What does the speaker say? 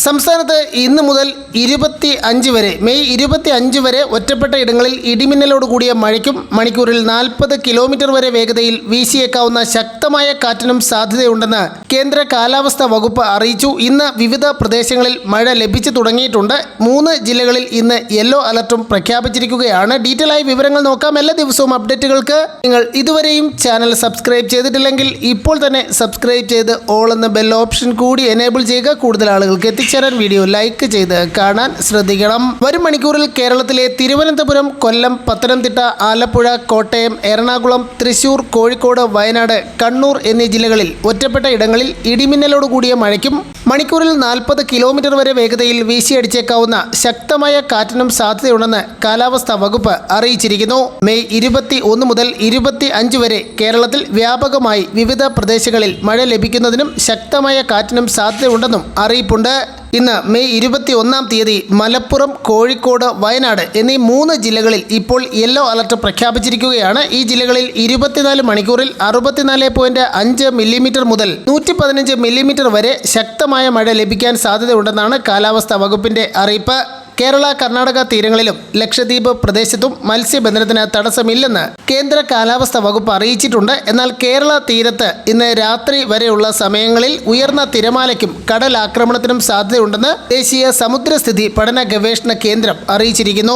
സംസ്ഥാനത്ത് ഇന്ന് മുതൽ 25 വരെ മെയ് 25 വരെ ഒറ്റപ്പെട്ട ഇടങ്ങളിൽ ഇടിമിന്നലോട് കൂടിയ മഴയ്ക്കും മണിക്കൂറിൽ 40 കിലോമീറ്റർ വരെ വേഗതയിൽ വീശിയേക്കാവുന്ന ശക്തമായ കാറ്റിനും സാധ്യതയുണ്ടെന്ന് കേന്ദ്ര കാലാവസ്ഥാ വകുപ്പ് അറിയിച്ചു. ഇന്ന് വിവിധ പ്രദേശങ്ങളിൽ മഴ ലഭിച്ചു തുടങ്ങിയിട്ടുണ്ട്. 3 ജില്ലകളിൽ ഇന്ന് യെല്ലോ അലർട്ടും പ്രഖ്യാപിച്ചിരിക്കുകയാണ്. ഡീറ്റെയിൽ ആയി വിവരങ്ങൾ നോക്കാം. എല്ലാ ദിവസവും അപ്ഡേറ്റുകൾക്ക് നിങ്ങൾ ഇതുവരെയും ചാനൽ സബ്സ്ക്രൈബ് ചെയ്തിട്ടില്ലെങ്കിൽ ഇപ്പോൾ തന്നെ സബ്സ്ക്രൈബ് ചെയ്ത് ഓൾ എന്ന ബെൽ ഓപ്ഷൻ കൂടി എനേബിൾ ചെയ്യുക. കൂടുതൽ ആളുകൾക്ക് എത്തിച്ചേരാൻ വീഡിയോ ലൈക്ക് ചെയ്ത് കാണാൻ ശ്രദ്ധിക്കണം. വരും മണിക്കൂറിൽ കേരളത്തിലെ തിരുവനന്തപുരം, കൊല്ലം, പത്തനംതിട്ട, ആലപ്പുഴ, കോട്ടയം, എറണാകുളം, തൃശൂർ, കോഴിക്കോട്, വയനാട്, കണ്ണൂർ എന്നീ ജില്ലകളിൽ ഒറ്റപ്പെട്ട ഇടങ്ങളിൽ ഇടിമിന്നലോട് കൂടിയ മഴയ്ക്കും മണിക്കൂറിൽ 40 കിലോമീറ്റർ വരെ വേഗതയിൽ വീശിയടിച്ചേക്കാവുന്ന ശക്തമായ കാറ്റിനും സാധ്യതയുണ്ടെന്ന് കാലാവസ്ഥാ വകുപ്പ് അറിയിച്ചിരിക്കുന്നു. മെയ് 21 മുതൽ 25 വരെ കേരളത്തിൽ വ്യാപകമായി വിവിധ പ്രദേശങ്ങളിൽ മഴ ലഭിക്കുന്നതിനും ശക്തമായ കാറ്റിനും സാധ്യതയുണ്ടെന്നും അറിയിപ്പുണ്ട്. ഇന്ന് മെയ് 21-ാം തീയതി മലപ്പുറം, കോഴിക്കോട്, വയനാട് എന്നീ 3 ജില്ലകളിൽ ഇപ്പോൾ യെല്ലോ അലർട്ട് പ്രഖ്യാപിച്ചിരിക്കുകയാണ്. ഈ ജില്ലകളിൽ 24 മണിക്കൂറിൽ 64.5 മില്ലിമീറ്റർ മുതൽ 115 മില്ലിമീറ്റർ വരെ ശക്തമായ മഴ ലഭിക്കാൻ സാധ്യതയുണ്ടെന്നാണ് കാലാവസ്ഥാ വകുപ്പിന്റെ അറിയിപ്പ്. കേരള, കർണാടക തീരങ്ങളിലും ലക്ഷദ്വീപ് പ്രദേശത്തും മത്സ്യബന്ധനത്തിന് തടസ്സമില്ലെന്ന് കേന്ദ്ര കാലാവസ്ഥാ വകുപ്പ് അറിയിച്ചിട്ടുണ്ട്. എന്നാൽ കേരള തീരത്ത് ഇന്ന് രാത്രി വരെയുള്ള സമയങ്ങളിൽ ഉയർന്ന തിരമാലയ്ക്കും കടലാക്രമണത്തിനും സാധ്യതയുണ്ടെന്ന് ദേശീയ സമുദ്രസ്ഥിതി പഠന ഗവേഷണ കേന്ദ്രം അറിയിച്ചിരിക്കുന്നു.